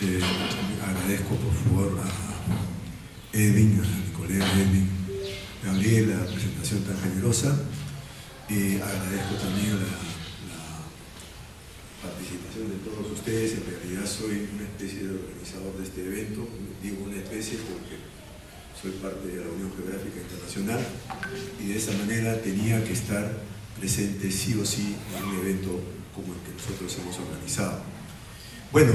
Agradezco por favor a Edwin, a mi colega Edwin Gabriel, la presentación tan generosa. Agradezco también la participación de todos ustedes. En realidad soy una especie de organizador de este evento. Digo una especie porque soy parte de la Unión Geográfica Internacional y de esa manera tenía que estar presente sí o sí en un evento como el que nosotros hemos organizado. Bueno,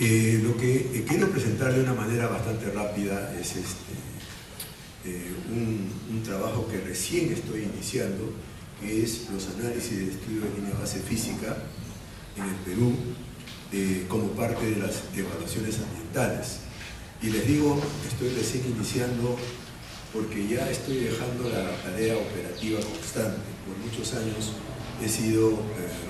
lo que quiero presentar de una manera bastante rápida es un trabajo que recién estoy iniciando, que es los análisis de estudio de línea base física en el Perú como parte de las evaluaciones ambientales. Y les digo, estoy recién iniciando porque ya estoy dejando la tarea operativa constante. Por muchos años he sido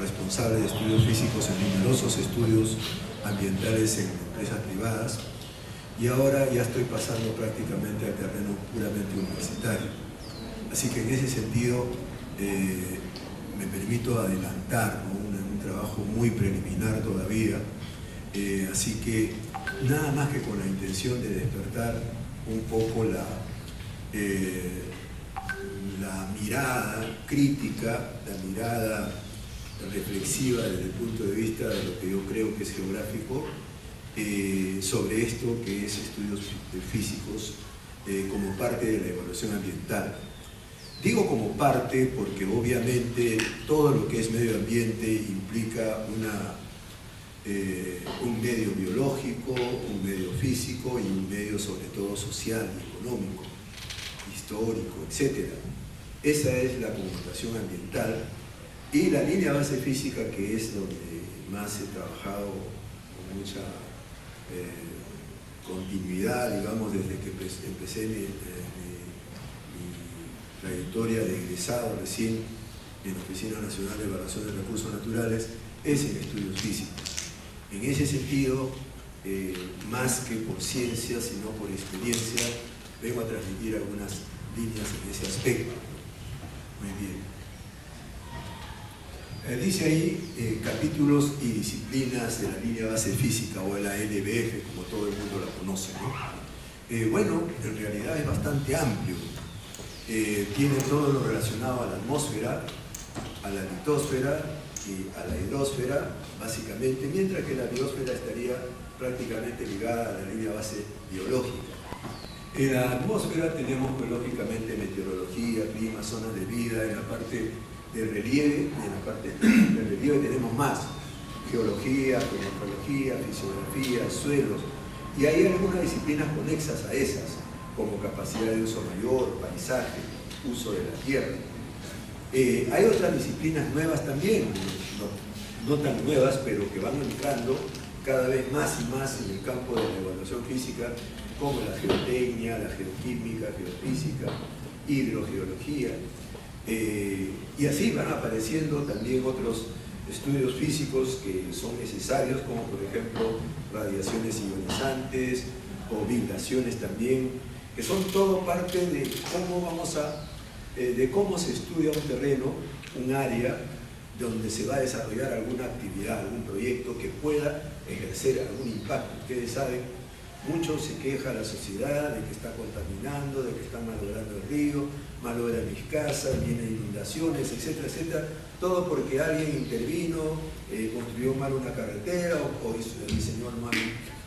responsable de estudios físicos en numerosos estudios ambientales en empresas privadas y ahora ya estoy pasando prácticamente al terreno puramente universitario. Así que en ese sentido me permito adelantar, ¿no? un trabajo muy preliminar todavía, así que nada más que con la intención de despertar un poco la mirada crítica, la mirada reflexiva desde el punto de vista de lo que yo creo que es geográfico, sobre esto que es estudios físicos como parte de la evaluación ambiental. Digo como parte porque obviamente todo lo que es medio ambiente implica un medio biológico, un medio físico y un medio sobre todo social y económico, histórico, etc. Esa es la connotación ambiental y la línea base física, que es donde más he trabajado con mucha continuidad, digamos, desde que empecé mi trayectoria de egresado recién en la Oficina Nacional de Evaluación de Recursos Naturales, es en estudios físicos. En ese sentido, más que por ciencia, sino por experiencia, vengo a transmitir algunas líneas en ese aspecto. Muy bien. Dice ahí capítulos y disciplinas de la línea base física o de la LBF, como todo el mundo la conoce, ¿no? Bueno, en realidad es bastante amplio. Tiene todo lo relacionado a la atmósfera, a la litosfera y a la hidrosfera, básicamente, mientras que la biosfera estaría prácticamente ligada a la línea base biológica. En la atmósfera tenemos, pues, lógicamente, meteorología, clima, zonas de vida. En la parte del relieve, y en la parte del relieve tenemos más: geología, climatología, fisiografía, suelos, y hay algunas disciplinas conexas a esas, como capacidad de uso mayor, paisaje, uso de la tierra. Hay otras disciplinas nuevas también, no tan nuevas, pero que van entrando cada vez más y más en el campo de la evaluación física, como la geotecnia, la geoquímica, geofísica, hidrogeología, y así van apareciendo también otros estudios físicos que son necesarios, como por ejemplo radiaciones ionizantes o vibraciones también, que son todo parte de cómo se estudia un terreno, un área donde se va a desarrollar alguna actividad, algún proyecto que pueda ejercer algún impacto. Ustedes saben, mucho se queja la sociedad de que está contaminando, de que está malogrando el río, malogra mis casas, vienen inundaciones, etcétera, etcétera, todo porque alguien intervino, construyó mal una carretera o diseñó mal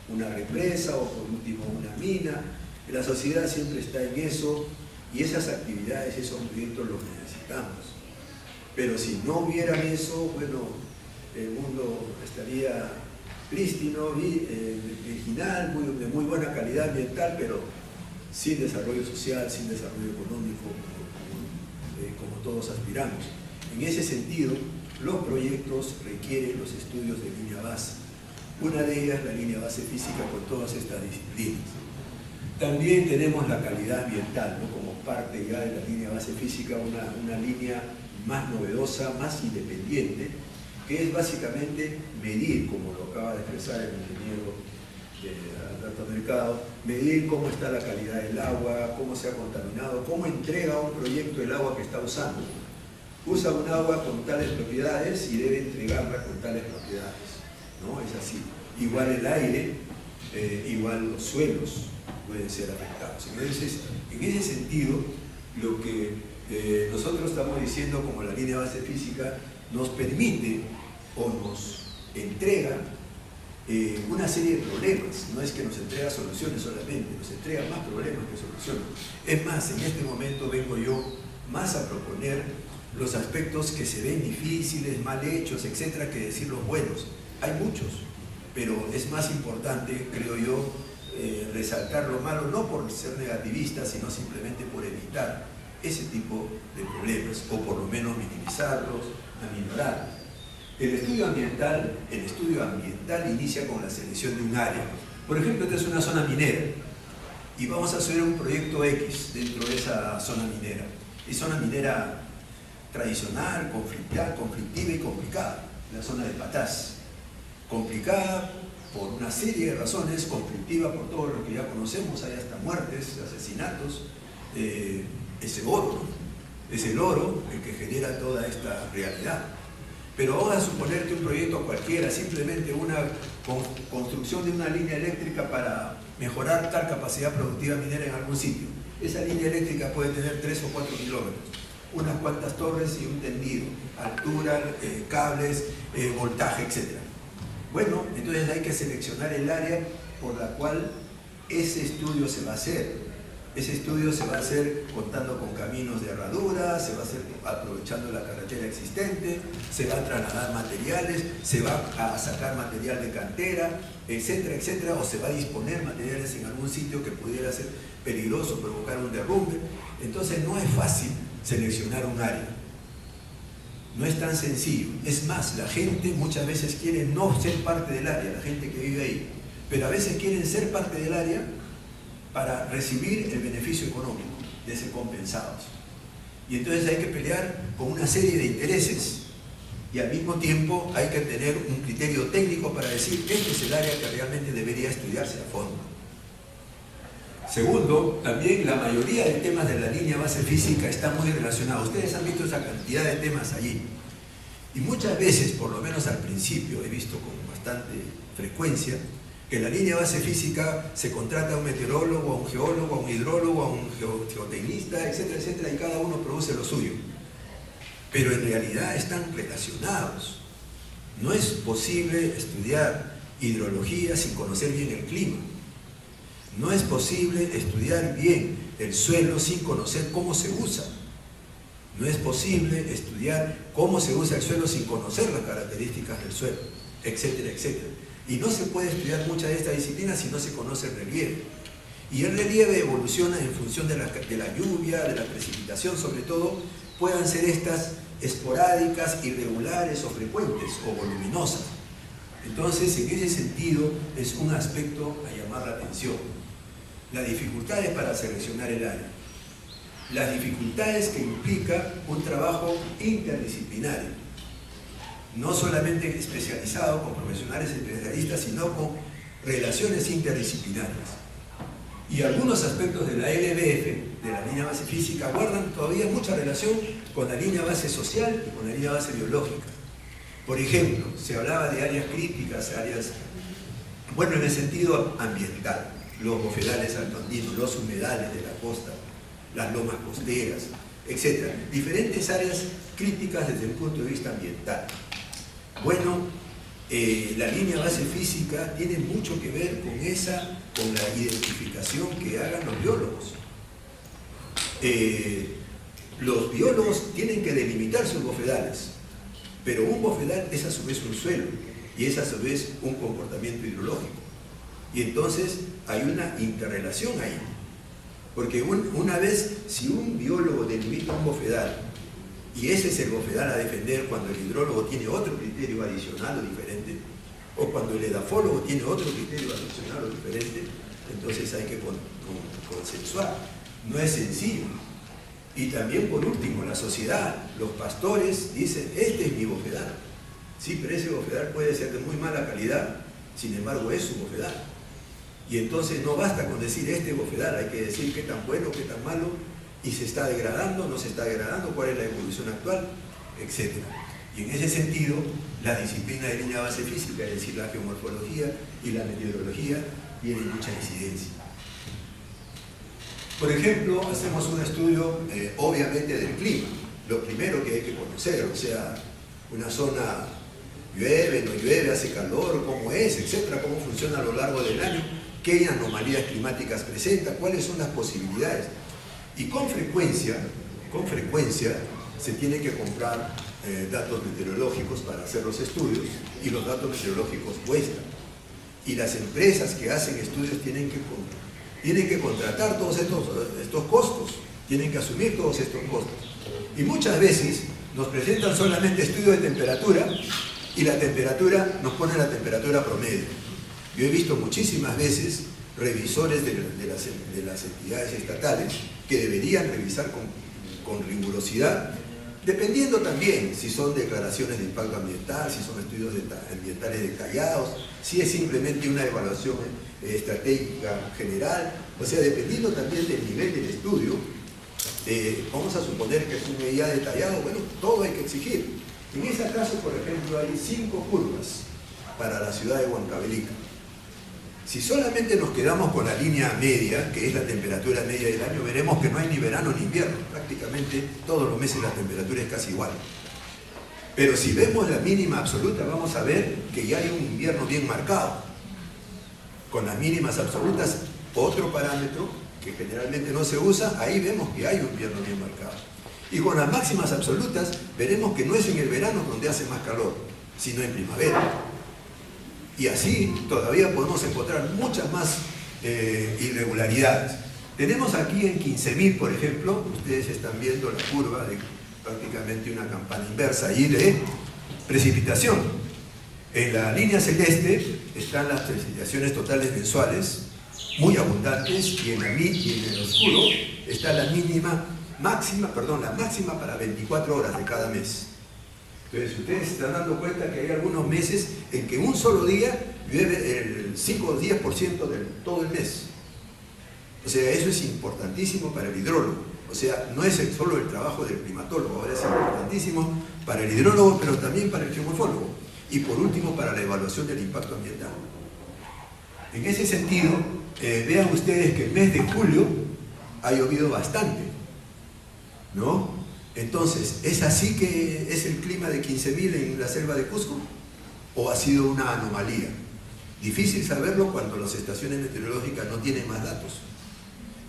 una represa o por último una mina. La sociedad siempre está en eso y esas actividades, esos proyectos los necesitamos. Pero si no hubieran eso, bueno, el mundo estaría prístino, virginal, de muy buena calidad ambiental, pero sin desarrollo social, sin desarrollo económico, como todos aspiramos. En ese sentido, los proyectos requieren los estudios de línea base. Una de ellas, la línea base física, con todas estas disciplinas. También tenemos la calidad ambiental, ¿no? Como parte ya de la línea base física, una línea más novedosa, más independiente, que es básicamente medir, como lo acaba de expresar el ingeniero Alberto Mercado, medir cómo está la calidad del agua, cómo se ha contaminado, cómo entrega un proyecto el agua que está usando. Usa un agua con tales propiedades y debe entregarla con tales propiedades, ¿no? Es así. Igual el aire, igual los suelos pueden ser afectados. Entonces, en ese sentido, lo que nosotros estamos diciendo como la línea de base física nos permite o nos entrega una serie de problemas. No es que nos entrega soluciones solamente, nos entrega más problemas que soluciones. Es más, en este momento vengo yo más a proponer los aspectos que se ven difíciles, mal hechos, etcétera, que decir los buenos. Hay muchos, pero es más importante, creo yo, resaltar lo malo, no por ser negativista, sino simplemente por evitar ese tipo de problemas, o por lo menos minimizarlos, aminorarlos. El estudio ambiental inicia con la selección de un área. Por ejemplo, esta es una zona minera, y vamos a hacer un proyecto X dentro de esa zona minera. Es zona minera tradicional, conflictiva y complicada, la zona de Patás. Complicada por una serie de razones, conflictiva por todo lo que ya conocemos, hay hasta muertes, asesinatos, ese oro, ¿no? Es el oro el que genera toda esta realidad. Pero vamos a suponer que un proyecto cualquiera, simplemente una construcción de una línea eléctrica para mejorar tal capacidad productiva minera en algún sitio. Esa línea eléctrica puede tener 3 o 4 kilómetros, unas cuantas torres y un tendido, altura, cables, voltaje, etc. Bueno, entonces hay que seleccionar el área por la cual ese estudio se va a hacer. Ese estudio se va a hacer contando con caminos de herradura, se va a hacer aprovechando la carretera existente, se va a trasladar materiales, se va a sacar material de cantera, etcétera, etcétera, o se va a disponer materiales en algún sitio que pudiera ser peligroso, provocar un derrumbe. Entonces no es fácil seleccionar un área. No es tan sencillo. Es más, la gente muchas veces quiere no ser parte del área, la gente que vive ahí, pero a veces quieren ser parte del área para recibir el beneficio económico, de ser compensados. Y entonces hay que pelear con una serie de intereses y al mismo tiempo hay que tener un criterio técnico para decir este es el área que realmente debería estudiarse a fondo. Segundo, también la mayoría de temas de la línea base física están muy relacionados. Ustedes han visto esa cantidad de temas allí. Y muchas veces, por lo menos al principio, he visto con bastante frecuencia, que en la línea base física se contrata a un meteorólogo, a un geólogo, a un hidrólogo, a un geotecnista, etcétera, etcétera, y cada uno produce lo suyo. Pero en realidad están relacionados. No es posible estudiar hidrología sin conocer bien el clima. No es posible estudiar bien el suelo sin conocer cómo se usa. No es posible estudiar cómo se usa el suelo sin conocer las características del suelo, etcétera, etcétera. Y no se puede estudiar muchas de estas disciplinas si no se conoce el relieve. Y el relieve evoluciona en función de la lluvia, de la precipitación, sobre todo, puedan ser estas esporádicas, irregulares o frecuentes o voluminosas. Entonces, en ese sentido, es un aspecto a llamar la atención. Las dificultades para seleccionar el área. Las dificultades que implica un trabajo interdisciplinario. No solamente especializado con profesionales especialistas, sino con relaciones interdisciplinarias. Y algunos aspectos de la LBF, de la línea base física, guardan todavía mucha relación con la línea base social y con la línea base biológica. Por ejemplo, se hablaba de áreas críticas, bueno, en el sentido ambiental, los bofedales altoandinos, los humedales de la costa, las lomas costeras, etc. Diferentes áreas críticas desde el punto de vista ambiental. Bueno, la línea base física tiene mucho que ver con la identificación que hagan los biólogos. Los biólogos tienen que delimitar sus bofedales, pero un bofedal es a su vez un suelo y es a su vez un comportamiento hidrológico. Y entonces hay una interrelación ahí. Porque una vez, si un biólogo delimita un bofedal, y ese es el bofedal a defender cuando el hidrólogo tiene otro criterio adicional o diferente, o cuando el edafólogo tiene otro criterio adicional o diferente, entonces hay que consensuar. No es sencillo. Y también, por último, la sociedad, los pastores dicen, este es mi bofedal. Sí, pero ese bofedal puede ser de muy mala calidad, sin embargo es su bofedal. Y entonces no basta con decir este bofedal, hay que decir qué tan bueno, qué tan malo, y se está degradando, no se está degradando, cuál es la evolución actual, etc. Y en ese sentido, la disciplina de línea base física, es decir, la geomorfología y la meteorología, tiene mucha incidencia. Por ejemplo, hacemos un estudio obviamente del clima, lo primero que hay que conocer, o sea, una zona llueve, no llueve, hace calor, cómo es, etcétera, cómo funciona a lo largo del año, qué anomalías climáticas presenta, cuáles son las posibilidades. Y con frecuencia se tiene que comprar datos meteorológicos para hacer los estudios, y los datos meteorológicos cuestan. Y las empresas que hacen estudios tienen que contratar todos estos costos, tienen que asumir todos estos costos. Y muchas veces nos presentan solamente estudios de temperatura, y la temperatura nos pone la temperatura promedio. Yo he visto muchísimas veces revisores de las entidades estatales que deberían revisar con rigurosidad, dependiendo también si son declaraciones de impacto ambiental, si son estudios ambientales detallados, si es simplemente una evaluación estratégica general, o sea, dependiendo también del nivel del estudio, vamos a suponer que es un EIA detallado, bueno, todo hay que exigir. En ese caso, por ejemplo, hay 5 curvas para la ciudad de Huancavelica. Si solamente nos quedamos con la línea media, que es la temperatura media del año, veremos que no hay ni verano ni invierno. Prácticamente todos los meses la temperatura es casi igual. Pero si vemos la mínima absoluta, vamos a ver que ya hay un invierno bien marcado. Con las mínimas absolutas, otro parámetro que generalmente no se usa, ahí vemos que hay un invierno bien marcado. Y con las máximas absolutas, veremos que no es en el verano donde hace más calor, sino en primavera. Y así todavía podemos encontrar muchas más irregularidades. Tenemos aquí en 15.000, por ejemplo, ustedes están viendo la curva de prácticamente una campana inversa ahí de precipitación. En la línea celeste están las precipitaciones totales mensuales, muy abundantes, y en el oscuro está la máxima para 24 horas de cada mes. Entonces, ustedes se están dando cuenta que hay algunos meses en que un solo día llueve el 5 o 10% de todo el mes. O sea, eso es importantísimo para el hidrólogo. O sea, no es solo el trabajo del climatólogo, ahora es importantísimo para el hidrólogo, pero también para el geomorfólogo. Y por último, para la evaluación del impacto ambiental. En ese sentido, vean ustedes que el mes de julio ha llovido bastante, ¿no? Entonces, ¿es así que es el clima de 15.000 en la selva de Cusco? ¿O ha sido una anomalía? Difícil saberlo cuando las estaciones meteorológicas no tienen más datos.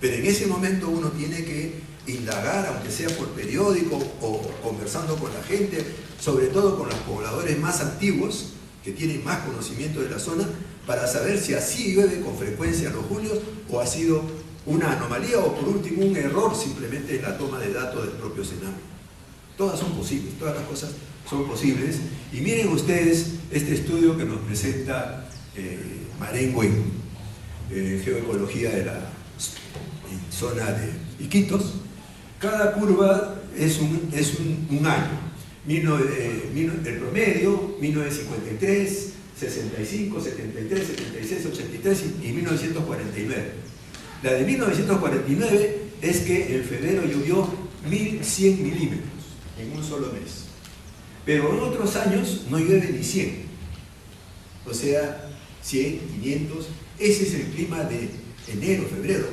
Pero en ese momento uno tiene que indagar, aunque sea por periódico o conversando con la gente, sobre todo con los pobladores más antiguos, que tienen más conocimiento de la zona, para saber si así llueve con frecuencia en los julios o ha sido una anomalía o por último un error simplemente en la toma de datos del propio Sename. Todas son posibles, todas las cosas son posibles. Y miren ustedes este estudio que nos presenta Marengo en Geoecología de la zona de Iquitos. Cada curva es un año. El promedio, 1953, 65, 73, 76, 83 y 1949. La de 1949 es que en febrero llovió 1.100 milímetros en un solo mes. Pero en otros años no llueve ni 100. O sea, 100, 500, ese es el clima de enero, febrero.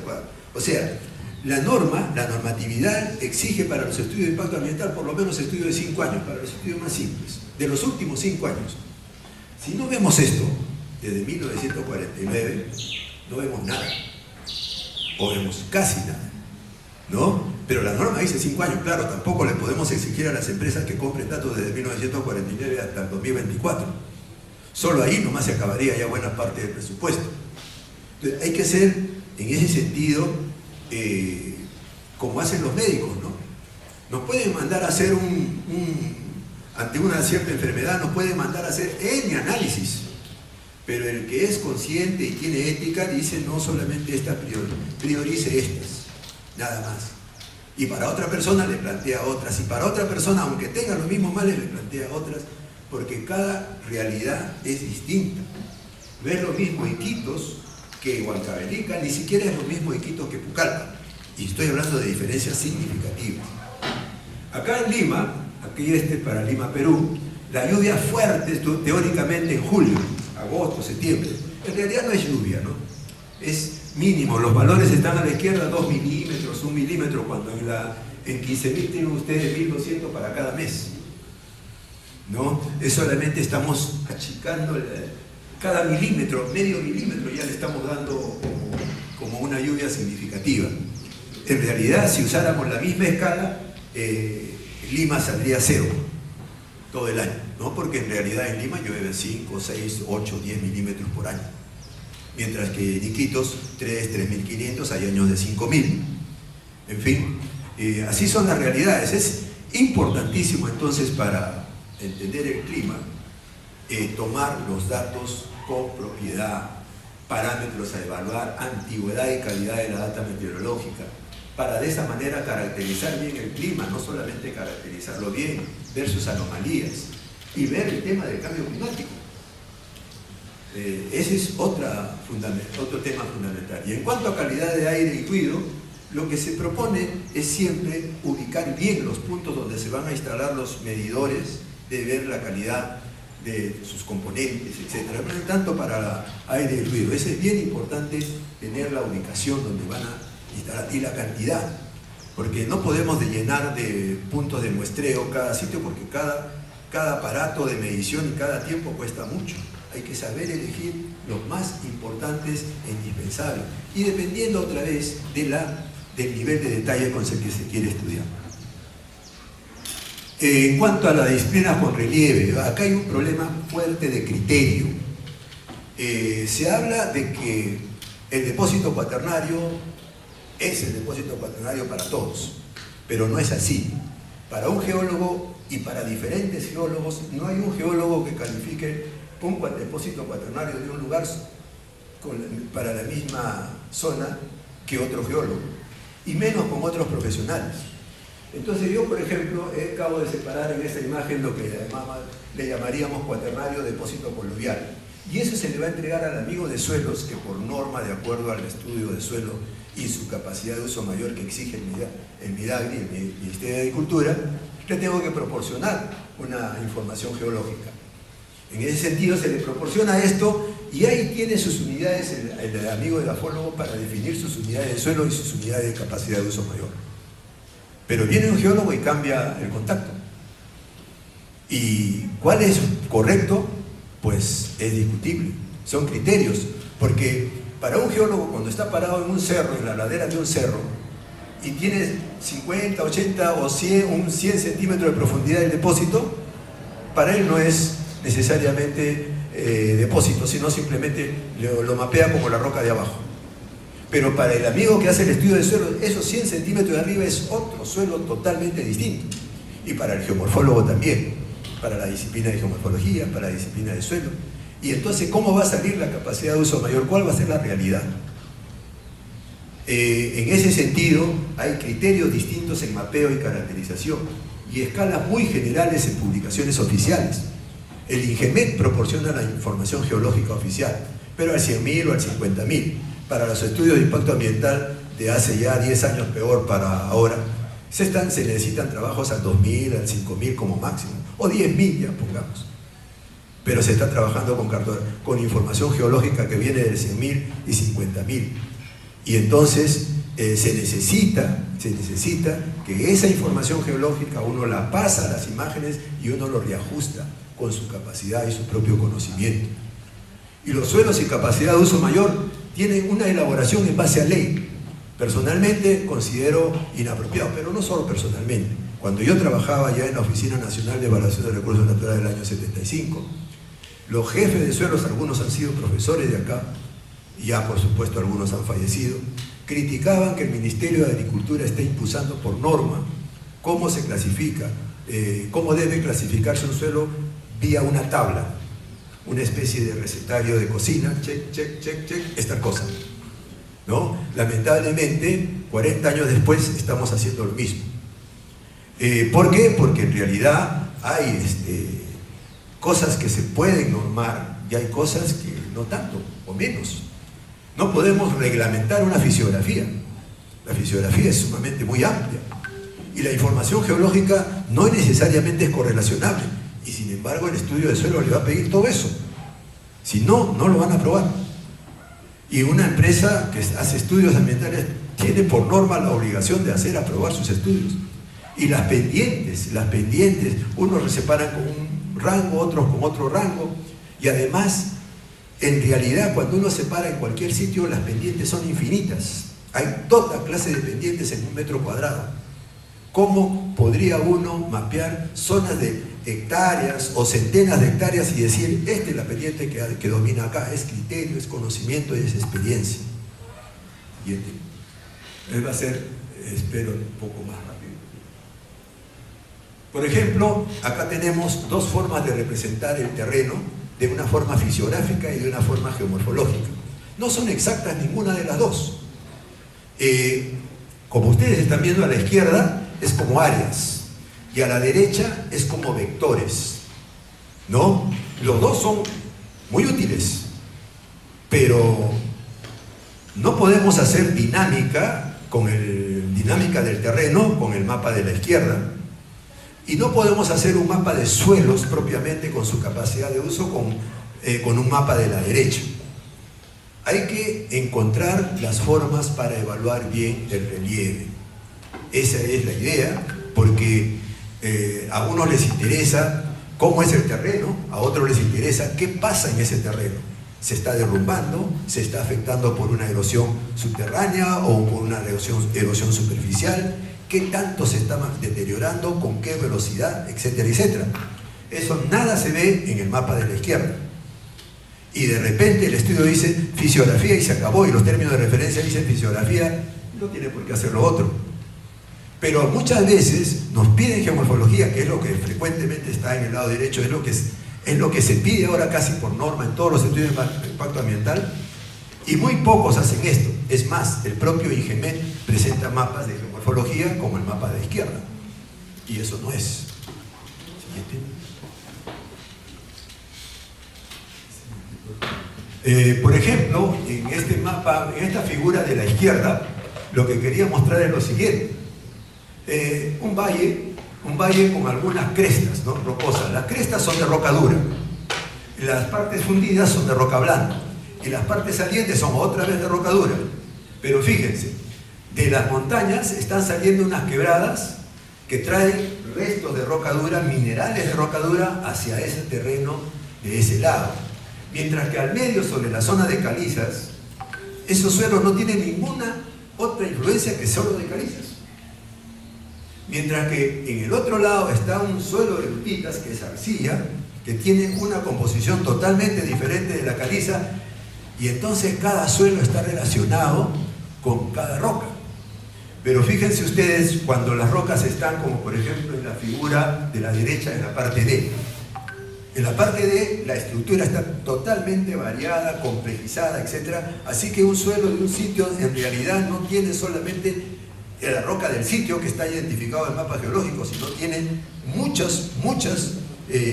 O sea, la normatividad exige para los estudios de impacto ambiental por lo menos estudios de 5 años, para los estudios más simples, de los últimos 5 años. Si no vemos esto desde 1949, no vemos nada. O vemos casi nada, ¿no? Pero la norma dice 5 años, claro, tampoco le podemos exigir a las empresas que compren datos desde 1949 hasta el 2024. Solo ahí nomás se acabaría ya buena parte del presupuesto. Entonces, hay que ser, en ese sentido, como hacen los médicos, ¿no? Nos pueden mandar a hacer ante una cierta enfermedad, nos pueden mandar a hacer N análisis. Pero el que es consciente y tiene ética dice no solamente estas priorice estas, nada más. Y para otra persona le plantea otras, y para otra persona, aunque tenga los mismos males, le plantea otras, porque cada realidad es distinta. No es lo mismo Iquitos que Huancavelica, ni siquiera es lo mismo Iquitos que Pucallpa. Y estoy hablando de diferencias significativas. Acá en Lima, aquí para Lima, Perú, la lluvia fuerte teóricamente en julio, agosto, septiembre. En realidad no es lluvia, ¿no? es mínimo. Los valores están a la izquierda, 2 milímetros, 1 milímetro, cuando en 15.000 tienen ustedes 1.200 para cada mes, ¿no? Es solamente estamos achicando cada milímetro, medio milímetro, ya le estamos dando como una lluvia significativa. En realidad, si usáramos la misma escala, Lima saldría 0 todo el año, ¿no? Porque en realidad en Lima llueve 5, 6, 8, 10 milímetros por año, mientras que en Iquitos 3.500, hay años de 5.000. En fin, así son las realidades. Es importantísimo entonces, para entender el clima, tomar los datos con propiedad, parámetros a evaluar, antigüedad y calidad de la data meteorológica, para de esa manera caracterizar bien el clima, no solamente caracterizarlo bien, ver sus anomalías y ver el tema del cambio climático. Ese es otro tema fundamental. Y en cuanto a calidad de aire y ruido, lo que se propone es siempre ubicar bien los puntos donde se van a instalar los medidores, de ver la calidad de sus componentes, etc. Pero tanto para aire y ruido, es bien importante tener la ubicación donde van a instalar y la cantidad, porque no podemos llenar de puntos de muestreo cada sitio, porque cada aparato de medición y cada tiempo cuesta mucho. Hay que saber elegir los más importantes e indispensables, y dependiendo otra vez del nivel de detalle con el que se quiere estudiar. En cuanto a la disciplina con relieve, acá hay un problema fuerte de criterio. Se habla de que el depósito cuaternario es el depósito cuaternario para todos, pero no es así. Para un geólogo y para diferentes geólogos, no hay un geólogo que califique un depósito cuaternario de un lugar para la misma zona que otro geólogo, y menos con otros profesionales. Entonces yo, por ejemplo, acabo de separar en esta imagen lo que le llamaríamos cuaternario depósito coluvial, y eso se le va a entregar al amigo de suelos, que por norma, de acuerdo al estudio de suelo y su capacidad de uso mayor que exige el MIDAGRI, el Ministerio de Agricultura, le tengo que proporcionar una información geológica. En ese sentido se le proporciona esto, y ahí tiene sus unidades el amigo del afólogo para definir sus unidades de suelo y sus unidades de capacidad de uso mayor. Pero viene un geólogo y cambia el contacto. ¿Y cuál es correcto? Pues es discutible. Son criterios, porque para un geólogo, cuando está parado en un cerro, en la ladera de un cerro, y tiene 50, 80 o 100 centímetros de profundidad del depósito, para él no es necesariamente depósito, sino simplemente lo mapea como la roca de abajo. Pero para el amigo que hace el estudio de suelo, esos 100 centímetros de arriba es otro suelo totalmente distinto. Y para el geomorfólogo también, para la disciplina de geomorfología, para la disciplina de suelo. Y entonces, ¿cómo va a salir la capacidad de uso mayor? ¿Cuál va a ser la realidad? En ese sentido, hay criterios distintos en mapeo y caracterización, y escalas muy generales en publicaciones oficiales. El INGEMET proporciona la información geológica oficial, pero al 100.000 o al 50.000. Para los estudios de impacto ambiental de hace ya 10 años, peor para ahora, se necesitan trabajos al 2.000, al 5.000 como máximo, o 10.000 ya pongamos. Pero se está trabajando con información geológica que viene de 100.000 y 50.000. Y entonces se necesita que esa información geológica uno la pasa a las imágenes y uno lo reajusta con su capacidad y su propio conocimiento. Y los suelos y capacidad de uso mayor tienen una elaboración en base a ley. Personalmente considero inapropiado, pero no solo personalmente. Cuando yo trabajaba ya en la Oficina Nacional de Evaluación de Recursos Naturales del año 75, los jefes de suelos, algunos han sido profesores de acá, y ya por supuesto algunos han fallecido, criticaban que el Ministerio de Agricultura está impulsando por norma cómo se clasifica, cómo debe clasificarse un suelo vía una tabla, una especie de recetario de cocina, check, check, check, check, esta cosa, ¿no? Lamentablemente, 40 años después estamos haciendo lo mismo. ¿Por qué? Porque en realidad hay cosas que se pueden normar y hay cosas que no tanto o menos. No podemos reglamentar una fisiografía. La fisiografía es sumamente muy amplia y la información geológica no necesariamente es correlacionable, y sin embargo el estudio de suelo le va a pedir todo eso. Si no, no lo van a aprobar. Y una empresa que hace estudios ambientales tiene por norma la obligación de aprobar sus estudios. Y las pendientes, unos se separan con un rango, otros con otro rango, y además, en realidad, cuando uno se para en cualquier sitio, las pendientes son infinitas. Hay toda clase de pendientes en un metro cuadrado. ¿Cómo podría uno mapear zonas de hectáreas o centenas de hectáreas y decir, esta es la pendiente que domina acá? Es criterio, es conocimiento y es experiencia. Y va a ser, espero, un poco más rápido. Por ejemplo, acá tenemos dos formas de representar el terreno, de una forma fisiográfica y de una forma geomorfológica. No son exactas ninguna de las dos. Como ustedes están viendo, a la izquierda es como áreas y a la derecha es como vectores, ¿no? Los dos son muy útiles, pero no podemos hacer dinámica del terreno con el mapa de la izquierda, y no podemos hacer un mapa de suelos propiamente con su capacidad de uso con un mapa de la derecha. Hay que encontrar las formas para evaluar bien el relieve. Esa es la idea, porque a unos les interesa cómo es el terreno, a otros les interesa qué pasa en ese terreno. ¿Se está derrumbando? ¿Se está afectando por una erosión subterránea o por una erosión superficial? ¿Qué tanto se está deteriorando? ¿Con qué velocidad? Etcétera, etcétera. Eso nada se ve en el mapa de la izquierda. Y de repente el estudio dice fisiografía y se acabó, y los términos de referencia dicen fisiografía, no tiene por qué hacer lo otro. Pero muchas veces nos piden geomorfología, que es lo que frecuentemente está en el lado derecho, es lo que se pide ahora casi por norma en todos los estudios de impacto ambiental, y muy pocos hacen esto. Es más, el propio INGEMET presenta mapas de geomorfología como el mapa de la izquierda, y eso no es. Por ejemplo, en este mapa, en esta figura de la izquierda, lo que quería mostrar es lo siguiente. Un valle con algunas crestas, ¿no?, rocosas. Las crestas son de roca dura, las partes fundidas son de roca blanda, y las partes salientes son otra vez de roca dura. Pero fíjense, de las montañas están saliendo unas quebradas que traen restos de roca dura, minerales de roca dura, hacia ese terreno de ese lado. Mientras que al medio, sobre la zona de calizas, esos suelos no tienen ninguna otra influencia que solo de calizas. Mientras que en el otro lado está un suelo de lutitas, que es arcilla, que tiene una composición totalmente diferente de la caliza, y entonces cada suelo está relacionado con cada roca. Pero fíjense ustedes cuando las rocas están, como por ejemplo en la figura de la derecha, en la parte D. En la parte D la estructura está totalmente variada, complejizada, etc. Así que un suelo de un sitio en realidad no tiene solamente la roca del sitio que está identificado en el mapa geológico, sino tiene muchas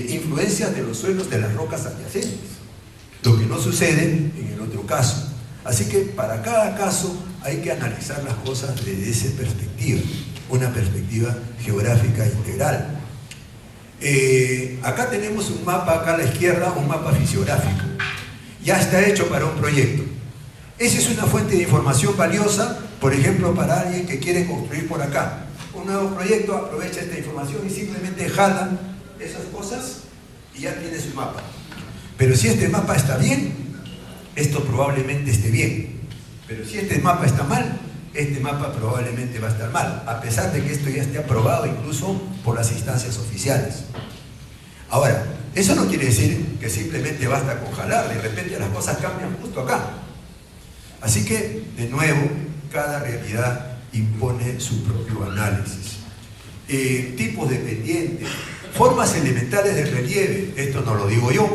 influencias de los suelos de las rocas adyacentes, lo que no sucede en el otro caso. Así que para cada caso hay que analizar las cosas desde esa perspectiva, una perspectiva geográfica integral. Acá tenemos un mapa, acá a la izquierda, un mapa fisiográfico. Ya está hecho para un proyecto. Esa es una fuente de información valiosa, por ejemplo, para alguien que quiere construir por acá. Un nuevo proyecto aprovecha esta información y simplemente jala esas cosas y ya tiene su mapa. Pero si este mapa está bien, esto probablemente esté bien. Pero si este mapa está mal, este mapa probablemente va a estar mal, a pesar de que esto ya esté aprobado incluso por las instancias oficiales. Ahora, eso no quiere decir que simplemente basta con jalar, de repente las cosas cambian justo acá. Así que, de nuevo, cada realidad impone su propio análisis. Tipos de pendientes, formas elementales del relieve, esto no lo digo yo.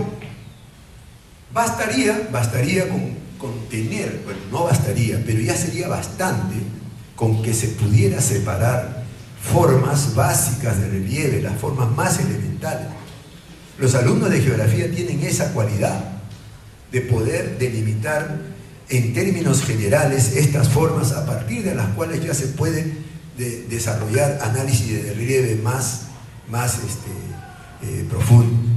Bastaría con tener, bueno, no bastaría, pero ya sería bastante con que se pudiera separar formas básicas de relieve, las formas más elementales. Los alumnos de geografía tienen esa cualidad de poder delimitar en términos generales estas formas a partir de las cuales ya se puede desarrollar análisis de relieve más profundo.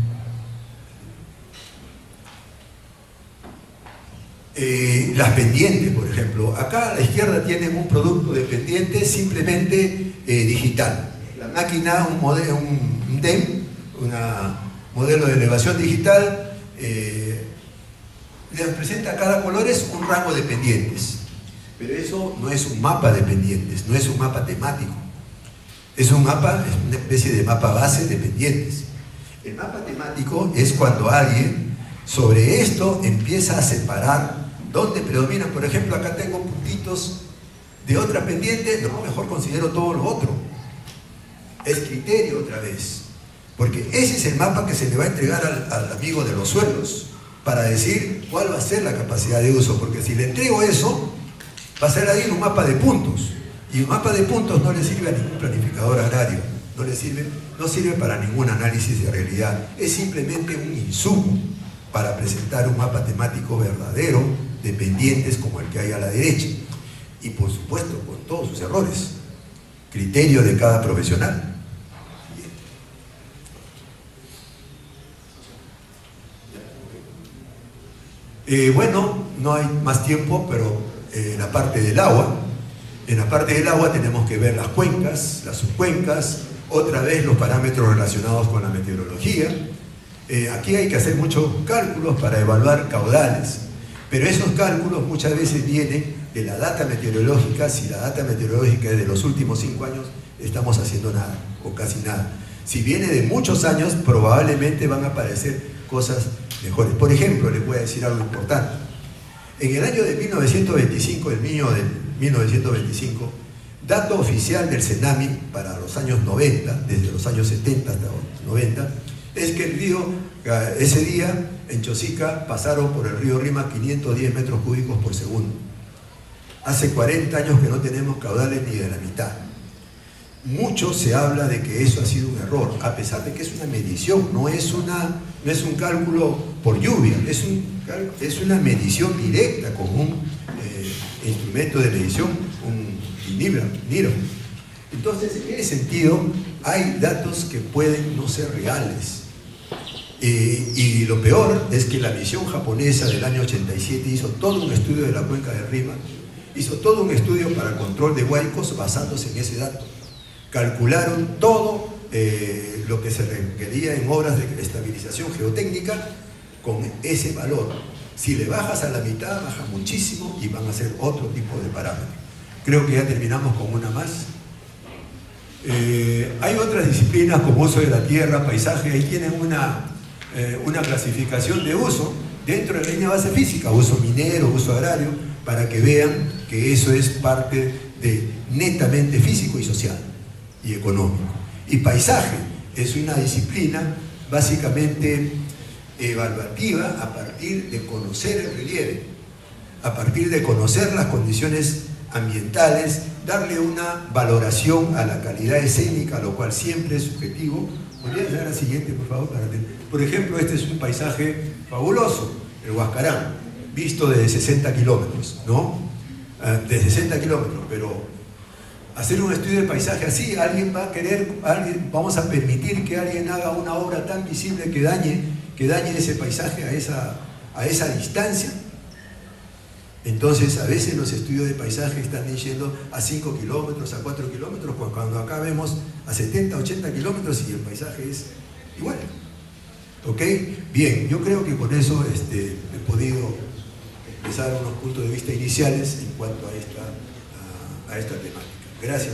Las pendientes, por ejemplo. Acá a la izquierda tienen un producto de pendientes simplemente digital. La máquina, un DEM, un modelo de elevación digital, les presenta a cada colores un rango de pendientes. Pero eso no es un mapa de pendientes, no es un mapa temático. Es un mapa, es una especie de mapa base de pendientes. El mapa temático es cuando alguien sobre esto empieza a separar dónde predominan. Por ejemplo, acá tengo puntitos de otra pendiente, no, mejor considero todo lo otro. Es criterio otra vez. Porque ese es el mapa que se le va a entregar al amigo de los suelos para decir cuál va a ser la capacidad de uso. Porque si le entrego eso, va a ser ahí un mapa de puntos. Y un mapa de puntos no le sirve a ningún planificador agrario. No sirve para ningún análisis de realidad. Es simplemente un insumo para presentar un mapa temático verdadero de pendientes como el que hay a la derecha. Y por supuesto, con todos sus errores. Criterio de cada profesional. Bueno, no hay más tiempo, pero en la parte del agua tenemos que ver las cuencas, las subcuencas, otra vez los parámetros relacionados con la meteorología. Aquí hay que hacer muchos cálculos para evaluar caudales, pero esos cálculos muchas veces vienen de la data meteorológica. Si la data meteorológica es de los últimos 5 años, estamos haciendo nada o casi nada. Si viene de muchos años, probablemente van a aparecer cosas mejores. Por ejemplo, les voy a decir algo importante. En el año de 1925, el mío del 1925, dato oficial del CENAMI para los años 90, desde los años 70 hasta los 90, es que el río, ese día en Chosica pasaron por el río Rima 510 metros cúbicos por segundo. Hace 40 años que no tenemos caudales ni de la mitad. Mucho se habla de que eso ha sido un error, a pesar de que es una medición, no es un cálculo por lluvia, es una medición directa con un instrumento de medición, un NIRO. Entonces, en ese sentido, hay datos que pueden no ser reales. Y lo peor es que la misión japonesa del año 87 hizo todo un estudio de la cuenca del Rima, hizo todo un estudio para el control de huaicos basándose en ese dato. Calcularon todo lo que se requería en obras de estabilización geotécnica con ese valor. Si le bajas a la mitad, baja muchísimo y van a ser otro tipo de parámetros. Creo que ya terminamos con una más. Hay otras disciplinas como uso de la tierra, paisaje, ahí tienen una clasificación de uso dentro de la línea base física, uso minero, uso agrario, para que vean que eso es parte de netamente físico y social y económico. Y paisaje es una disciplina básicamente evaluativa a partir de conocer el relieve, a partir de conocer las condiciones ambientales, darle una valoración a la calidad escénica, lo cual siempre es subjetivo. ¿Podrías dar la siguiente, por favor? Por ejemplo, este es un paisaje fabuloso, el Huascarán, visto desde 60 kilómetros, ¿no? De 60 kilómetros, pero hacer un estudio de paisaje así, alguien va a querer, vamos a permitir que alguien haga una obra tan visible que dañe ese paisaje a esa distancia. Entonces, a veces los estudios de paisaje están yendo a 5 kilómetros, a 4 kilómetros, cuando acá vemos a 70, 80 kilómetros y el paisaje es igual. ¿Ok? Bien, yo creo que con eso he podido expresar unos puntos de vista iniciales en cuanto a esta temática. Gracias.